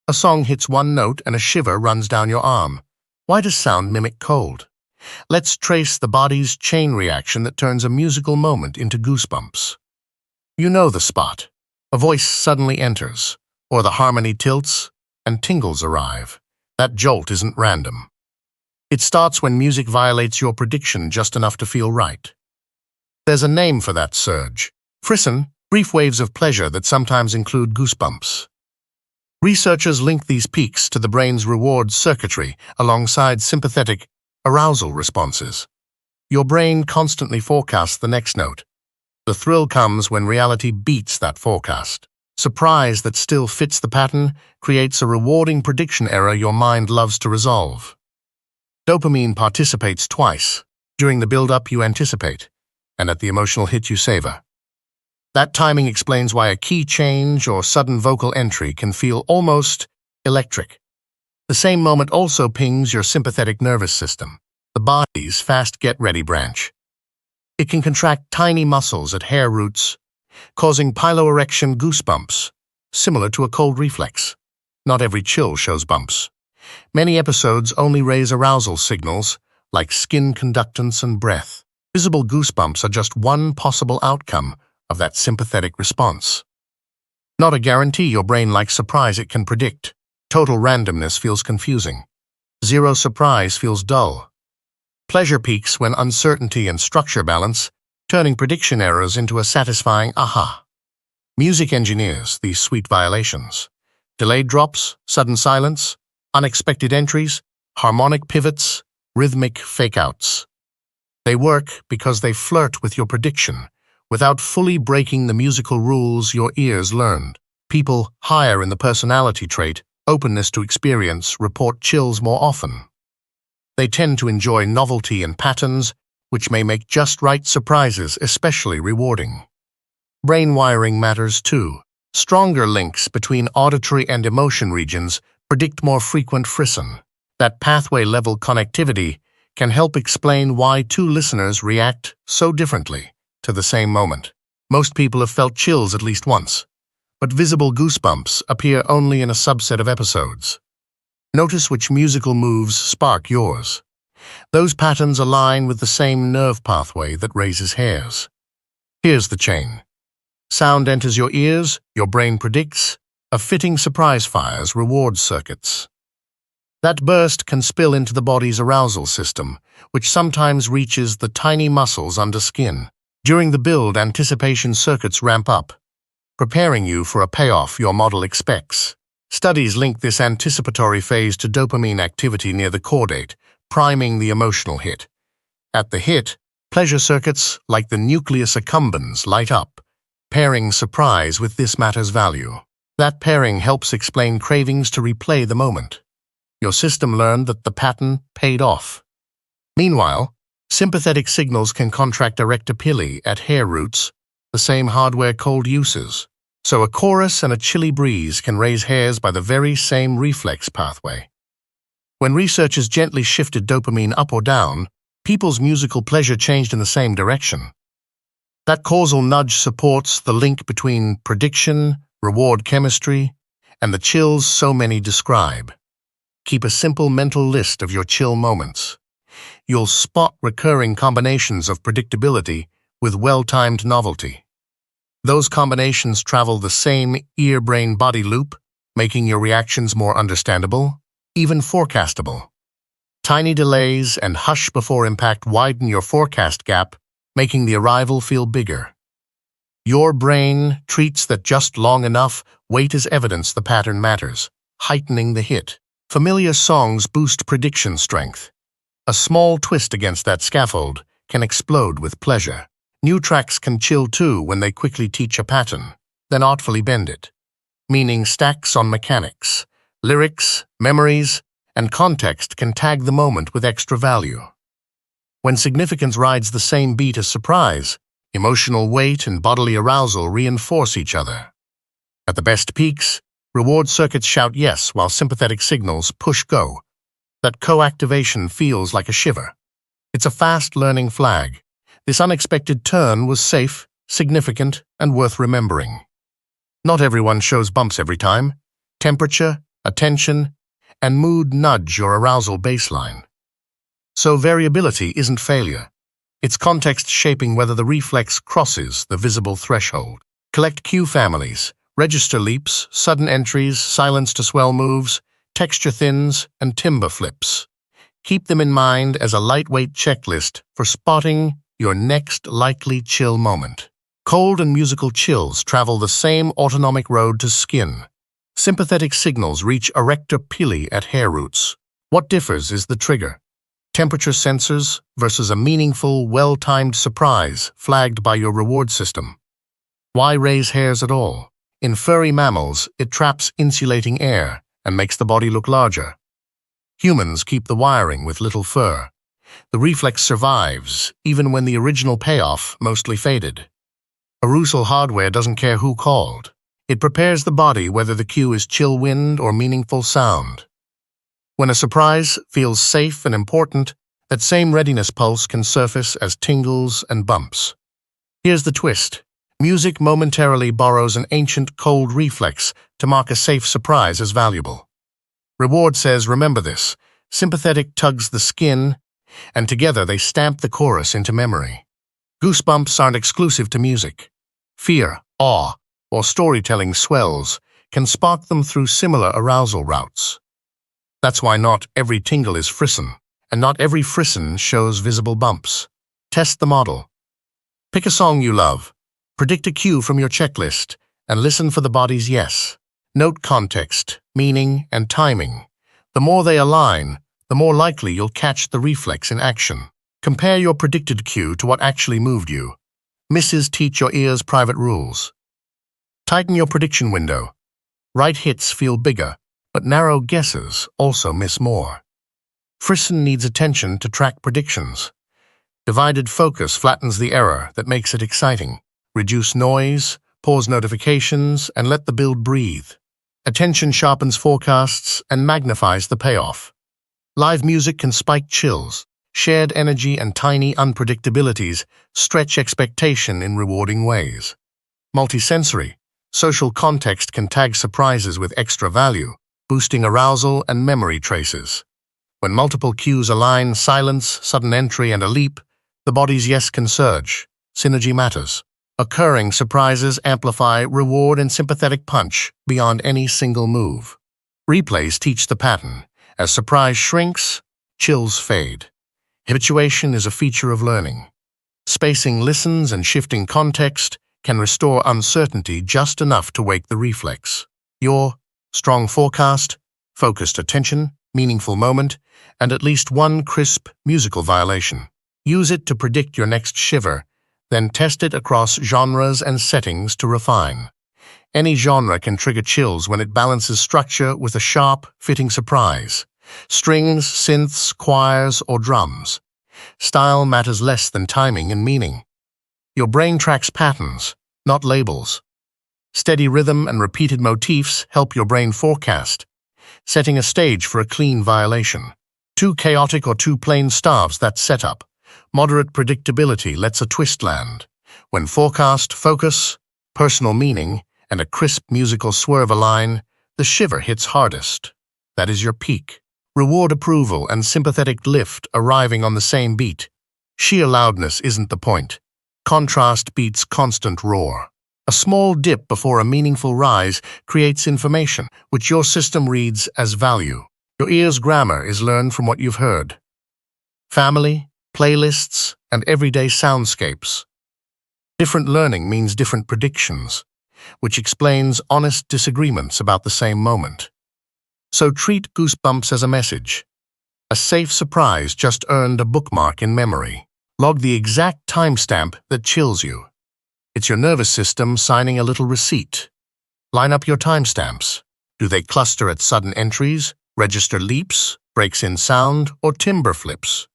A song hits one note and a shiver runs down your arm. Why does sound mimic cold? Let's trace the body's chain reaction that turns a musical moment into goosebumps. You know the spot. A voice suddenly enters, or the harmony tilts, and tingles arrive. That jolt isn't random. It starts when music violates your prediction just enough to feel right. There's a name for that surge. Frisson, brief waves of pleasure that sometimes include goosebumps. Researchers link these peaks to the brain's reward circuitry alongside sympathetic arousal responses. Your brain constantly forecasts the next note. The thrill comes when reality beats that forecast. Surprise that still fits the pattern creates a rewarding prediction error your mind loves to resolve. Dopamine participates twice. During the build-up you anticipate, and at the emotional hit you savor. That timing explains why a key change or sudden vocal entry can feel almost electric. The same moment also pings your sympathetic nervous system, the body's fast get-ready branch. It can contract tiny muscles at hair roots, causing piloerection goosebumps, similar to a cold reflex. Not every chill shows bumps. Many episodes only raise arousal signals, like skin conductance and breath. Visible goosebumps are just one possible outcome of that sympathetic response. Not a guarantee your brain likes surprise it can predict. Total randomness feels confusing. Zero surprise feels dull. Pleasure peaks when uncertainty and structure balance, turning prediction errors into a satisfying aha. Music engineers these sweet violations. Delayed drops, sudden silence, unexpected entries, harmonic pivots, rhythmic fake-outs. They work because they flirt with your prediction, without fully breaking the musical rules your ears learned. People higher in the personality trait, openness to experience, report chills more often. They tend to enjoy novelty and patterns, which may make just right surprises especially rewarding. Brain wiring matters too. Stronger links between auditory and emotion regions predict more frequent frisson. That pathway-level connectivity can help explain why two listeners react so differently to the same moment. Most people have felt chills at least once, but visible goosebumps appear only in a subset of episodes. Notice which musical moves spark yours. Those patterns align with the same nerve pathway that raises hairs. Here's the chain. Sound enters your ears, your brain predicts, a fitting surprise fires reward circuits. That burst can spill into the body's arousal system, which sometimes reaches the tiny muscles under skin. During the build, anticipation circuits ramp up, preparing you for a payoff your model expects. Studies link this anticipatory phase to dopamine activity near the caudate, priming the emotional hit. At the hit, pleasure circuits like the nucleus accumbens light up, pairing surprise with this matter's value. That pairing helps explain cravings to replay the moment. Your system learned that the pattern paid off. Meanwhile, sympathetic signals can contract erector pili at hair roots, the same hardware cold uses. So a chorus and a chilly breeze can raise hairs by the very same reflex pathway. When researchers gently shifted dopamine up or down, people's musical pleasure changed in the same direction. That causal nudge supports the link between prediction, reward chemistry, and the chills so many describe. Keep a simple mental list of your chill moments. You'll spot recurring combinations of predictability with well-timed novelty. Those combinations travel the same ear-brain-body loop, making your reactions more understandable, even forecastable. Tiny delays and hush before impact widen your forecast gap, making the arrival feel bigger. Your brain treats that just long enough wait as evidence the pattern matters, heightening the hit. Familiar songs boost prediction strength. A small twist against that scaffold can explode with pleasure. New tracks can chill too when they quickly teach a pattern, then artfully bend it. Meaning stacks on mechanics, lyrics, memories, and context can tag the moment with extra value. When significance rides the same beat as surprise, emotional weight and bodily arousal reinforce each other. At the best peaks, reward circuits shout yes while sympathetic signals push go. That co-activation feels like a shiver. It's a fast-learning flag. This unexpected turn was safe, significant, and worth remembering. Not everyone shows bumps every time. Temperature, attention, and mood nudge your arousal baseline. So variability isn't failure. It's context shaping whether the reflex crosses the visible threshold. Collect cue families, register leaps, sudden entries, silence to swell moves, texture thins, and timber flips. Keep them in mind as a lightweight checklist for spotting your next likely chill moment. Cold and musical chills travel the same autonomic road to skin. Sympathetic signals reach erector pili at hair roots. What differs is the trigger. Temperature sensors versus a meaningful, well-timed surprise flagged by your reward system. Why raise hairs at all? In furry mammals, it traps insulating air and makes the body look larger. Humans keep the wiring with little fur. The reflex survives, even when the original payoff mostly faded. Arousal hardware doesn't care who called. It prepares the body whether the cue is chill wind or meaningful sound. When a surprise feels safe and important, that same readiness pulse can surface as tingles and bumps. Here's the twist. Music momentarily borrows an ancient cold reflex to mark a safe surprise as valuable. Reward says, remember this. Sympathetic tugs the skin, and together they stamp the chorus into memory. Goosebumps aren't exclusive to music. Fear, awe, or storytelling swells can spark them through similar arousal routes. That's why not every tingle is frisson, and not every frisson shows visible bumps. Test the model. Pick a song you love, predict a cue from your checklist, and listen for the body's yes. Note context, meaning, and timing. The more they align, the more likely you'll catch the reflex in action. Compare your predicted cue to what actually moved you. Misses teach your ears private rules. Tighten your prediction window. Right hits feel bigger, but narrow guesses also miss more. Frisson needs attention to track predictions. Divided focus flattens the error that makes it exciting. Reduce noise, pause notifications, and let the build breathe. Attention sharpens forecasts and magnifies the payoff. Live music can spike chills. Shared energy and tiny unpredictabilities stretch expectation in rewarding ways. Multisensory, social context can tag surprises with extra value, boosting arousal and memory traces. When multiple cues align, silence, sudden entry, and a leap, the body's yes can surge. Synergy matters. Occurring surprises amplify reward and sympathetic punch beyond any single move. Replays teach the pattern. As surprise shrinks, chills fade. Habituation is a feature of learning. Spacing listens and shifting context can restore uncertainty just enough to wake the reflex. Your strong forecast, focused attention, meaningful moment, and at least one crisp musical violation. Use it to predict your next shiver, then test it across genres and settings to refine. Any genre can trigger chills when it balances structure with a sharp, fitting surprise. Strings, synths, choirs, or drums. Style matters less than timing and meaning. Your brain tracks patterns, not labels. Steady rhythm and repeated motifs help your brain forecast, setting a stage for a clean violation. Too chaotic or too plain starves that setup. Moderate predictability lets a twist land. When forecast, focus, personal meaning, and a crisp musical swerve align, the shiver hits hardest. That is your peak. Reward approval and sympathetic lift arriving on the same beat. Sheer loudness isn't the point. Contrast beats constant roar. A small dip before a meaningful rise creates information, which your system reads as value. Your ear's grammar is learned from what you've heard. Family, playlists, and everyday soundscapes. Different learning means different predictions, which explains honest disagreements about the same moment. So treat Goosebumps as a message. A safe surprise just earned a bookmark in memory. Log the exact timestamp that chills you. It's your nervous system signing a little receipt. Line up your timestamps. Do they cluster at sudden entries, register leaps, breaks in sound, or timber flips?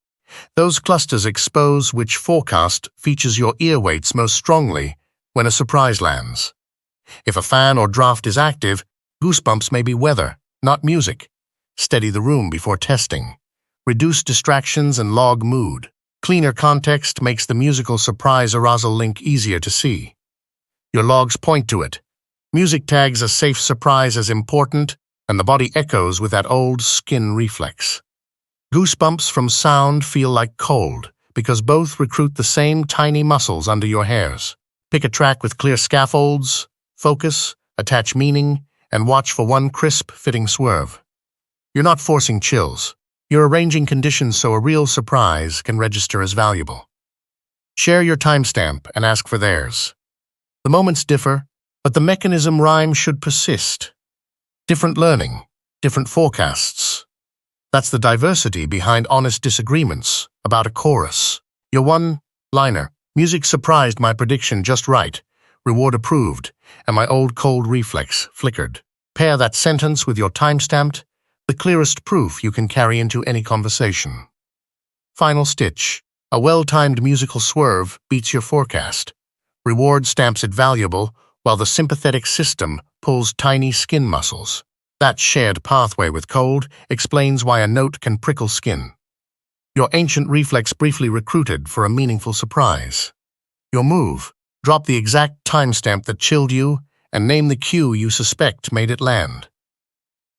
Those clusters expose which forecast features your ear weights most strongly when a surprise lands. If a fan or draft is active, Goosebumps may be weather, not music. Steady the room before testing. Reduce distractions and log mood. Cleaner context makes the musical surprise arousal link easier to see. Your logs point to it. Music tags a safe surprise as important, and the body echoes with that old skin reflex. Goosebumps from sound feel like cold, because both recruit the same tiny muscles under your hairs. Pick a track with clear scaffolds, focus, attach meaning, and watch for one crisp, fitting swerve. You're not forcing chills. You're arranging conditions so a real surprise can register as valuable. Share your timestamp and ask for theirs. The moments differ, but the mechanism rhyme should persist. Different learning, different forecasts. That's the diversity behind honest disagreements about a chorus. Your one-liner, music surprised my prediction just right, reward approved, and my old cold reflex flickered. Pair that sentence with your timestamped, the clearest proof you can carry into any conversation. Final stitch. A well-timed musical swerve beats your forecast. Reward stamps it valuable, while the sympathetic system pulls tiny skin muscles. That shared pathway with cold explains why a note can prickle skin. Your ancient reflex briefly recruited for a meaningful surprise. Your move. Drop the exact timestamp that chilled you and name the cue you suspect made it land.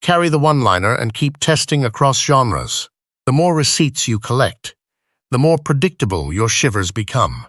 Carry the one-liner and keep testing across genres. The more receipts you collect, the more predictable your shivers become.